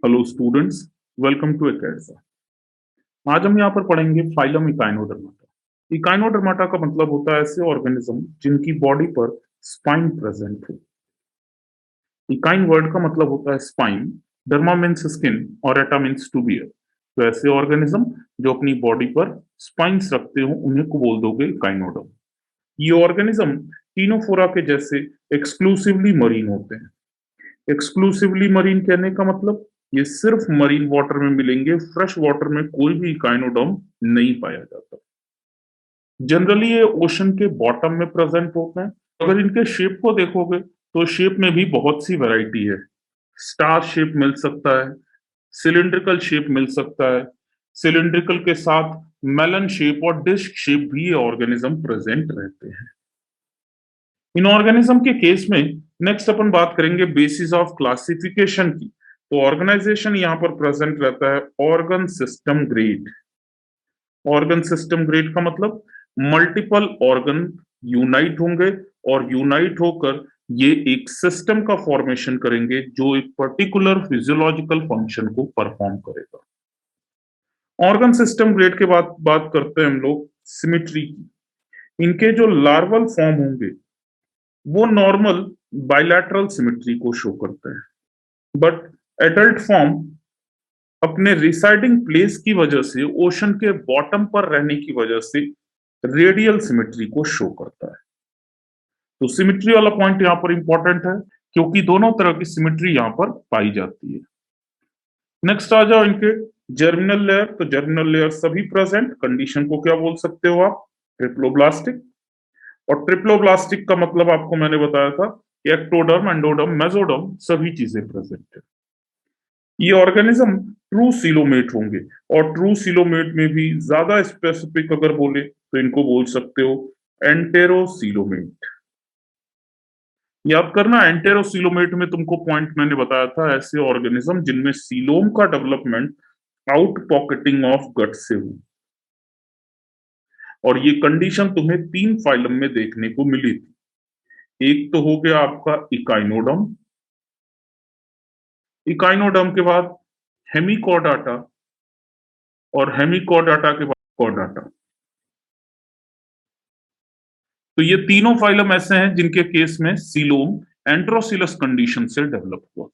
Hello students, welcome to एकेडसा। आज हम यहाँ पर पढ़ेंगे फाइलम इकाइनोडर्माटा। इकाइनोडर्माटा का मतलब होता है ऐसे ऑर्गेनिज्म जिनकी बॉडी पर स्पाइन प्रेजेंट हो। इकाइन वर्ड का मतलब होता है स्पाइन, डर्मा मीन्स स्किन और एटा मीन्स टू बियर। तो ऐसे ऑर्गेनिज्म जो अपनी बॉडी पर स्पाइन्स रखते हो उन्हें को बोल दोगे इकाइनोडर्म। ये ऑर्गेनिज्म टीनोफोरा के जैसे एक्सक्लूसिवली मरीन होते हैं। एक्सक्लूसिवली मरीन कहने का मतलब ये सिर्फ मरीन वाटर में मिलेंगे, फ्रेश वाटर में कोई भी इकाइनोडर्म नहीं पाया जाता। जनरली ये ओशन के बॉटम में प्रेजेंट होते हैं। अगर इनके शेप को देखोगे तो शेप में भी बहुत सी वैरायटी है। स्टार शेप मिल सकता है, सिलिंड्रिकल शेप मिल सकता है, सिलिंड्रिकल के साथ मेलन शेप और डिस्क शेप भी ये ऑर्गेनिज्म प्रेजेंट रहते हैं। इन ऑर्गेनिज्म के केस में नेक्स्ट अपन बात करेंगे बेसिस ऑफ क्लासिफिकेशन की। तो ऑर्गेनाइजेशन यहाँ पर प्रेजेंट रहता है organ system grade. Organ system grade का मतलब मल्टीपल ऑर्गन यूनाइट होंगे और यूनाइट होकर ये एक सिस्टम का फॉर्मेशन करेंगे जो एक पर्टिकुलर फिजियोलॉजिकल फंक्शन को परफॉर्म करेगा। ऑर्गन सिस्टम ग्रेड के बाद बात करते हैं हम लोग सिमिट्री की। इनके जो लार्वल फॉर्म होंगे वो नॉर्मल बायलैटरल सिमेट्री को शो करते हैं, बट एडल्ट फॉर्म अपने रिसाइडिंग प्लेस की वजह से ओशन के बॉटम पर रहने की वजह से रेडियल सिमेट्री को शो करता है। तो सिमेट्री वाला पॉइंट यहाँ पर इंपॉर्टेंट है क्योंकि दोनों तरह की सिमेट्री यहाँ पर पाई जाती है। नेक्स्ट आ जाओ इनके जर्मिनल लेयर। तो जर्मिनल लेयर सभी प्रेजेंट, कंडीशन को क्या बोल सकते हो आप, ट्रिप्लोब्लास्टिक। और ट्रिप्लोब्लास्टिक का मतलब आपको मैंने बताया था कि एक्टोडर्म, एंडोडर्म, मेसोडर्म सभी चीजें प्रेजेंट है। ये ऑर्गेनिज्म ट्रू सीलोमेट होंगे और ट्रू सीलोमेट में भी ज्यादा स्पेसिफिक अगर बोले तो इनको बोल सकते हो एंटेरोसीलोमेट। याद करना, एंटेरोसीलोमेट में तुमको पॉइंट मैंने बताया था ऐसे ऑर्गेनिज्म जिनमें सीलोम का development out pocketing of gut से हो। और ये कंडीशन तुम्हें 3 फाइलम में देखने को मिली थी। एक तो हो गया आपका इकाइनोडर्म, इकाइनोडर्म के बाद हेमिकॉर्डाटा और हेमिकॉर्डाटा के बाद कॉर्डाटा। तो ये तीनों फाइलम ऐसे हैं जिनके केस में सीलोम एंट्रोसिलस कंडीशन से डेवलप हुआ।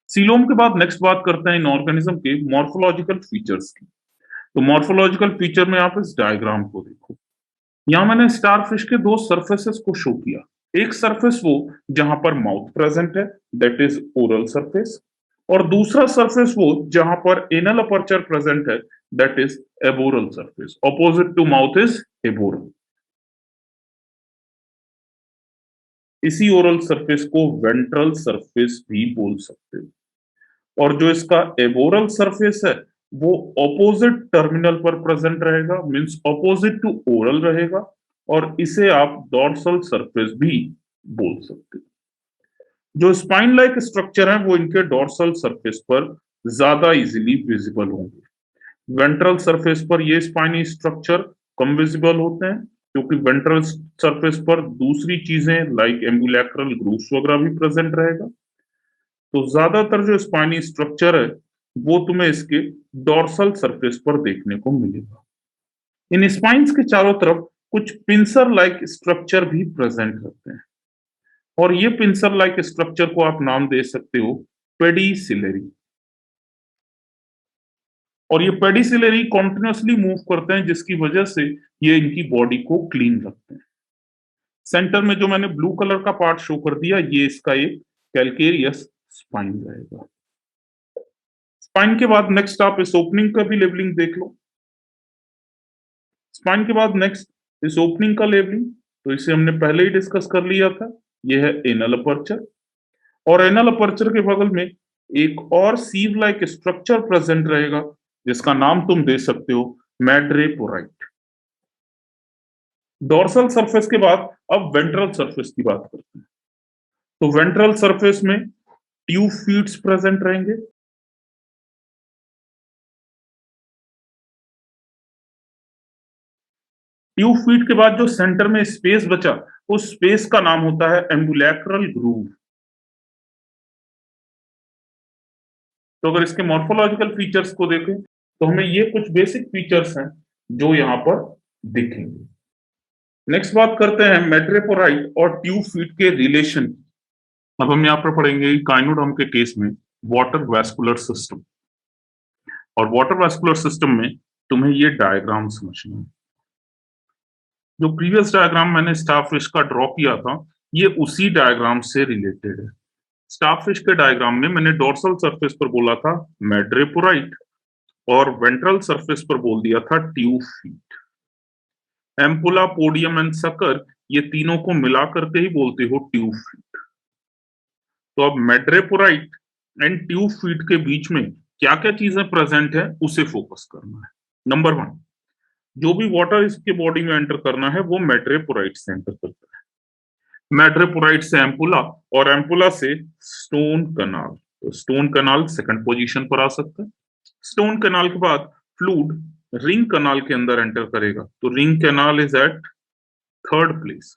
सीलोम के बाद नेक्स्ट बात करते हैं इन ऑर्गेनिज्म के मॉर्फोलॉजिकल फीचर्स की। तो मॉर्फोलॉजिकल फीचर में आप इस डायग्राम को देखो। यहां मैंने स्टारफिश के 2 सरफेसेस को शो किया। एक सरफेस वो जहां पर माउथ प्रेजेंट है, दैट इज ओरल सरफेस। और दूसरा सरफेस वो जहां पर एनल अपर्चर प्रेजेंट है, that is aboral surface. Opposite to mouth is aboral. इसी ओरल सरफेस को वेंट्रल सरफेस भी बोल सकते हो। और जो इसका एबोरल सरफेस है वो ऑपोजिट टर्मिनल पर प्रेजेंट रहेगा, मींस ऑपोजिट टू ओरल रहेगा। और इसे आप डॉर्सल सरफेस भी बोल सकते हो। जो स्पाइन लाइक स्ट्रक्चर है वो इनके डॉर्सल सरफेस पर ज्यादा इजीली विजिबल होंगे। वेंट्रल सरफेस पर ये स्पाइनी स्ट्रक्चर कम विजिबल होते हैं क्योंकि वेंट्रल सरफेस पर दूसरी चीजें लाइक एम्बुलैक्रल ग्रूव्स वगैरह भी प्रेजेंट रहेगा। तो ज्यादातर जो स्पाइनी स्ट्रक्चर है वो तुम्हें इसके डॉर्सल सरफेस पर देखने को मिलेगा। इन स्पाइन्स के चारों तरफ कुछ पिंसर लाइक स्ट्रक्चर भी प्रेजेंट रहते हैं और ये पिंसर लाइक स्ट्रक्चर को आप नाम दे सकते हो पेडिसिलरी। और ये पेडिसिलरी कॉन्टिन्यूसली मूव करते हैं जिसकी वजह से ये इनकी बॉडी को क्लीन रखते हैं। सेंटर में जो मैंने ब्लू कलर का पार्ट शो कर दिया ये इसका एक कैलकेरियस स्पाइन रहेगा। स्पाइन के बाद नेक्स्ट आप इस ओपनिंग का भी लेबलिंग देख लो। स्पाइन के बाद नेक्स्ट इस ओपनिंग का लेबलिंग, तो इसे हमने पहले ही डिस्कस कर लिया था। यह है एनल अपर्चर और एनल अपर्चर के बगल में एक और सीव लाइक स्ट्रक्चर प्रेजेंट रहेगा जिसका नाम तुम दे सकते हो मैड्रेपोराइट। डॉर्सल सरफेस के बाद अब वेंट्रल सरफेस की बात करते हैं। तो वेंट्रल सरफेस में ट्यूब फीट्स प्रेजेंट रहेंगे। ट्यूब फीट के बाद जो सेंटर में स्पेस बचा उस स्पेस का नाम होता है एम्बुलैक्रल ग्रूव। तो अगर इसके मॉर्फोलॉजिकल फीचर्स को देखें तो हमें ये कुछ बेसिक फीचर्स हैं जो यहाँ पर दिखेंगे। नेक्स्ट बात करते हैं मेट्रोपोराइट और ट्यूब फीट के रिलेशन। अब हम यहाँ पर पढ़ेंगे काइनोडर्म के केस में वाटर वैस्कुलर सिस्टम, और वाटर वैस्कुलर सिस्टम में तुम्हें ये डायग्राम समझना है। जो प्रीवियस डायग्राम मैंने स्टारफिश का ड्रॉ किया था ये उसी डायग्राम से रिलेटेड है। स्टारफिश के डायग्राम में मैंने डोर्सल सरफेस पर बोला था मेड्रेपोराइट और वेंट्रल सरफेस पर बोल दिया था tube feet. Ampulla, podium and sucker ये तीनों को मिला करके ही बोलते हो ट्यूब फीट। तो अब मेड्रेपोराइट एंड ट्यूब फीट के बीच में क्या क्या चीजें प्रेजेंट है उसे फोकस करना है। नंबर 1, जो भी वाटर इसके बॉडी में एंटर करना है वो मेड्रेपोराइट से एंटर करता है। मेड्रेपोराइट से एम्पुला और एम्पुला से स्टोन कनाल। तो स्टोन कनाल सेकंड पोजीशन पर आ सकता है। स्टोन कनाल के बाद फ्लूड रिंग कनाल के अंदर एंटर करेगा, तो ring canal is at third place.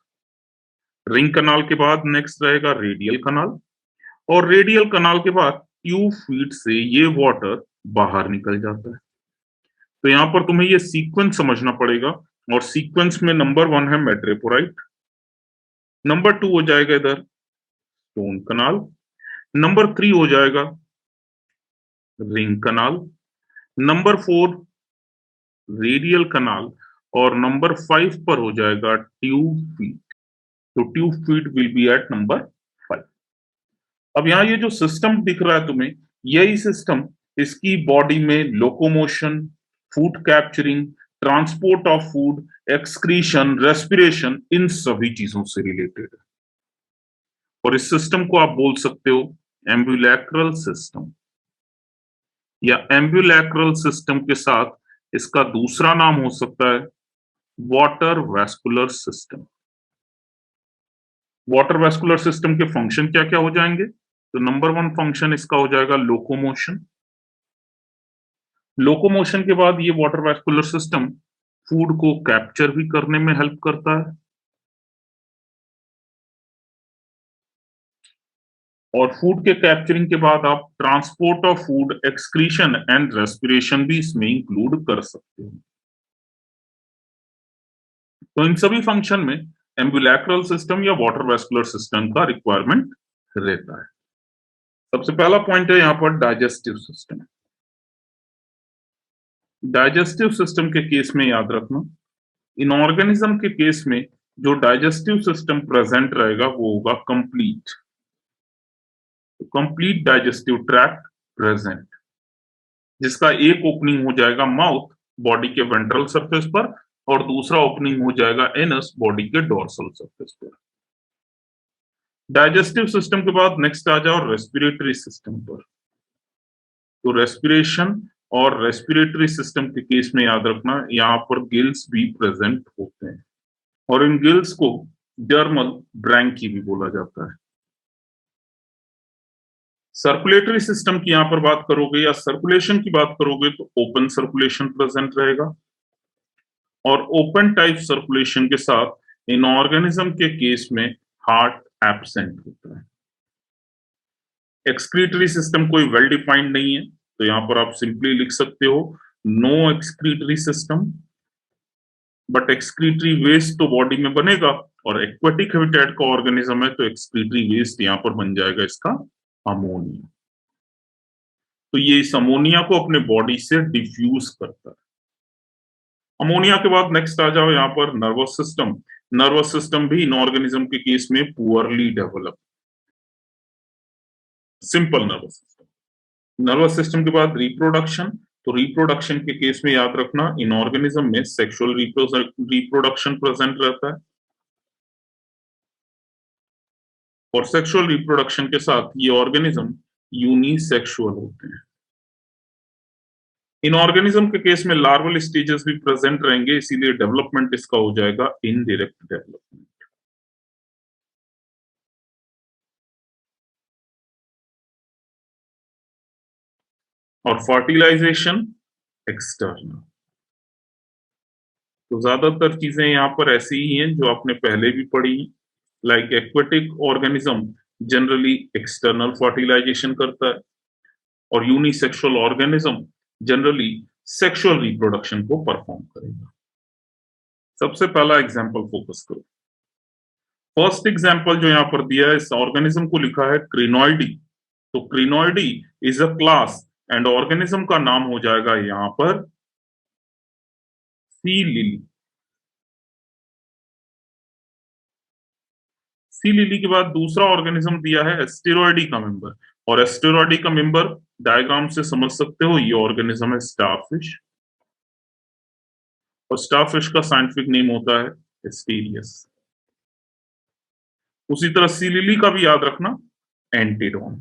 Ring canal के बाद नेक्स्ट रहेगा रेडियल कनाल, और रेडियल कनाल के बाद ट्यूब फीट से ये वाटर बाहर निकल जाता है। तो यहां पर तुम्हें ये सीक्वेंस समझना पड़ेगा, और सीक्वेंस में नंबर 1 है मेट्रोपोराइट, नंबर 2 हो जाएगा इधर स्टोन कनाल, नंबर 3 हो जाएगा ring canal, number 4 radial canal, और नंबर 5 पर हो जाएगा ट्यूब फीट। तो tube feet will be at number 5। अब यहाँ ये जो सिस्टम दिख रहा है तुम्हें, यही सिस्टम इसकी बॉडी में locomotion, food capturing, transport of food, excretion, respiration, इन सभी चीजों से रिलेटेड है। और इस सिस्टम को आप बोल सकते हो एम्ब्यूलैक्रल सिस्टम, या एम्ब्यूलैक्रल सिस्टम के साथ इसका दूसरा नाम हो सकता है water vascular system. Water vascular system के फंक्शन क्या क्या हो जाएंगे? तो नंबर 1 फंक्शन इसका हो जाएगा लोकोमोशन। लोकोमोशन के बाद ये वाटर वैस्कुलर सिस्टम फूड को कैप्चर भी करने में हेल्प करता है, और फूड के कैप्चरिंग के बाद आप transport of food, excretion and respiration भी इसमें इंक्लूड कर सकते हो। तो इन सभी फंक्शन में एम्ब्यूलैक्रल सिस्टम या वाटर वैस्कुलर सिस्टम का रिक्वायरमेंट रहता है। सबसे पहला पॉइंट है यहां पर डाइजेस्टिव सिस्टम। डाइजेस्टिव सिस्टम के केस में याद रखना, इन ऑर्गेनिज्म के केस में जो डाइजेस्टिव सिस्टम प्रेजेंट रहेगा वो होगा complete. Complete digestive tract present, जिसका एक ओपनिंग हो जाएगा माउथ बॉडी के वेंट्रल सरफेस पर, और दूसरा ओपनिंग हो जाएगा एनस बॉडी के डोर्सल सरफेस पर। डाइजेस्टिव सिस्टम के बाद नेक्स्ट आ जाओ रेस्पिरेटरी सिस्टम पर। तो रेस्पिरेशन और रेस्पिरेटरी सिस्टम के केस में याद रखना यहाँ पर गिल्स भी प्रेजेंट होते हैं, और इन गिल्स को डर्मल ब्रैंकी भी बोला जाता है। सर्कुलेटरी सिस्टम की यहां पर बात करोगे या सर्कुलेशन की बात करोगे तो ओपन सर्कुलेशन प्रेजेंट रहेगा, और ओपन टाइप सर्कुलेशन के साथ इन ऑर्गेनिज्म के केस में हार्ट एब्सेंट होता है। एक्सक्रीटरी सिस्टम कोई वेल डिफाइंड नहीं है, तो यहां पर आप सिंपली लिख सकते हो no excretory system, but excretory waste तो बॉडी में बनेगा, और एक्वेटिक हैबिटेट का ऑर्गेनिज्म है तो एक्सक्रीटरी वेस्ट यहां पर बन जाएगा इसका अमोनिया। तो ये इस अमोनिया को अपने बॉडी से डिफ्यूज करता है। अमोनिया के बाद नेक्स्ट आ जाओ यहाँ पर नर्वस सिस्टम। नर्वस सिस्टम भी इन ऑर्गेनिज्म के केस में poorly develop, simple nervous system. Nervous system के बाद रिप्रोडक्शन। तो रिप्रोडक्शन के केस में याद रखना इन ऑर्गेनिज्म में सेक्सुअल रिप्रोडक्शन प्रेजेंट रहता है, और सेक्सुअल रिप्रोडक्शन के साथ ये ऑर्गेनिज्म यूनिसेक्सुअल होते हैं। इन ऑर्गेनिज्म के केस में लार्वल स्टेजेस भी प्रेजेंट रहेंगे, इसीलिए डेवलपमेंट इसका हो जाएगा इनडायरेक्ट डेवलपमेंट। और फर्टिलाइजेशन एक्सटर्नल। तो ज्यादातर चीजें यहाँ पर ऐसी ही हैं जो आपने पहले भी पढ़ी, like aquatic organism generally external fertilization करता है, और unisexual organism generally sexual reproduction को परफॉर्म करेगा। सबसे पहला एग्जांपल फोकस करो। फर्स्ट एग्जांपल जो यहां पर दिया है, इस ऑर्गेनिज्म को लिखा है क्रिनॉइडी। तो Crinoidea is a class and organism का नाम हो जाएगा यहां पर सी लिली। सी लिली के बाद दूसरा ऑर्गेनिज्म दिया है एस्टेरॉयडी का मेंबर, और एस्टेरॉयडी का मेंबर डायग्राम से समझ सकते हो, ये ऑर्गेनिज्म है स्टारफिश, और स्टारफिश का साइंटिफिक नेम होता है एस्टेरियस। उसी तरह सी लिली का भी याद रखना, एंटीडॉन।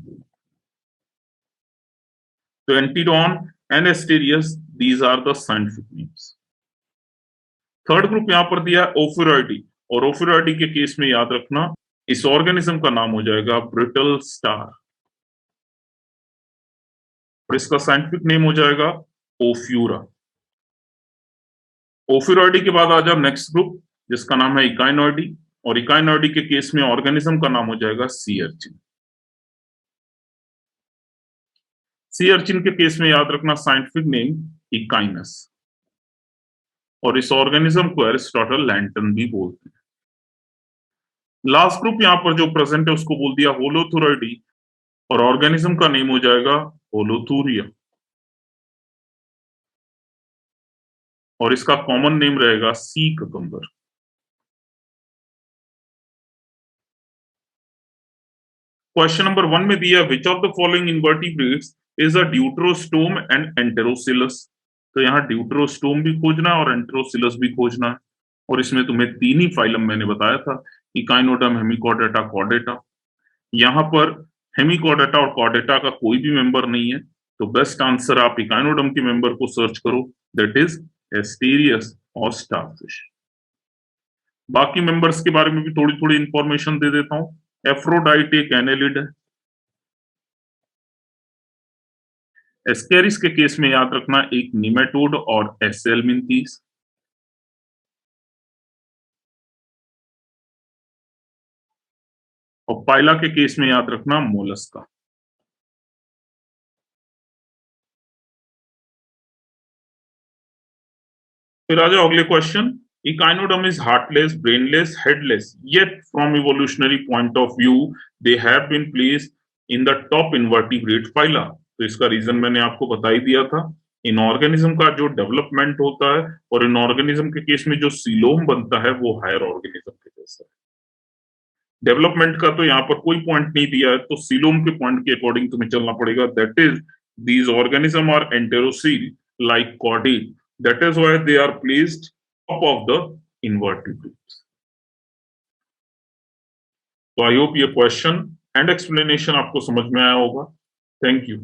तो Antedon and Asterias, these are the scientific names. Third group यहां पर दिया है ओफिरॉयडी, और ओफिरॉयडी के केस में याद रखना इस ऑर्गेनिज्म का नाम हो जाएगा ब्रिटल स्टार, और इसका साइंटिफिक नेम हो जाएगा ओफ्यूरा। ओफिरॉयडी के बाद आ जाओ नेक्स्ट ग्रुप जिसका नाम है इकाइनॉयडी, और इकाइनॉयडी के केस में ऑर्गेनिज्म का नाम हो जाएगा सी अर्चिन। सी अर्चिन के केस में याद रखना साइंटिफिक नेम इकाइनस, और इस ऑर्गेनिज्म को एरिस्टोटल लैंटन भी बोलते हैं। लास्ट ग्रुप यहां पर जो प्रेजेंट है उसको बोल दिया होलोथुरॉयडी, और ऑर्गेनिज्म का नेम हो जाएगा होलोथूरिया, और इसका कॉमन नेम रहेगा सी ककम्बर। क्वेश्चन नंबर 1 में दिया which of the following invertebrates is a deuterostome and enterocoelous. तो यहाँ ड्यूटरोस्टोम भी खोजना है और एंटेरोसिलस भी खोजना है, और इसमें तुम्हें तीन ही फाइलम मैंने बताया था, इकाइनोडर्म, हेमिकॉर्डेटा, कॉर्डेटा। यहाँ पर हेमिकॉर्डेटा और कॉर्डेटा का कोई भी मेंबर नहीं है, तो बेस्ट आंसर आप इकाइनोडर्म के मेंबर को सर्च करो, दैट इज एस्टेरियस और स्टारफिश। बाकी मेंबर्स के बारे में भी थोड़ी थोड़ी इंफॉर्मेशन दे देता हूं। एफ्रोडाइट एक एनेलिड है। एस्केरिस के केस में याद रखना एक निमेटोड और एसेलमिंथीस। और पाइला के केस में याद रखना मोलस्का। फिर आ जाओ अगले question. Echinoderm is heartless, brainless, headless, yet from evolutionary point of view, they have been placed in the top invertebrate phyla. तो इसका रीजन मैंने आपको बता ही दिया था। इन ऑर्गेनिज्म का जो डेवलपमेंट होता है, और इन ऑर्गेनिज्म के केस में जो सीलोम बनता है, वो हायर ऑर्गेनिज्म के जैसा है। डेवलपमेंट का तो यहाँ पर कोई पॉइंट नहीं दिया है, तो सीलोम के पॉइंट के अकॉर्डिंग तुम्हें चलना पड़ेगा, that is these organism are enterocoel like chordate, that is why they are placed top of the invertebrates. So I hope ये क्वेश्चन एंड एक्सप्लेनेशन आपको समझ में आया होगा। Thank you.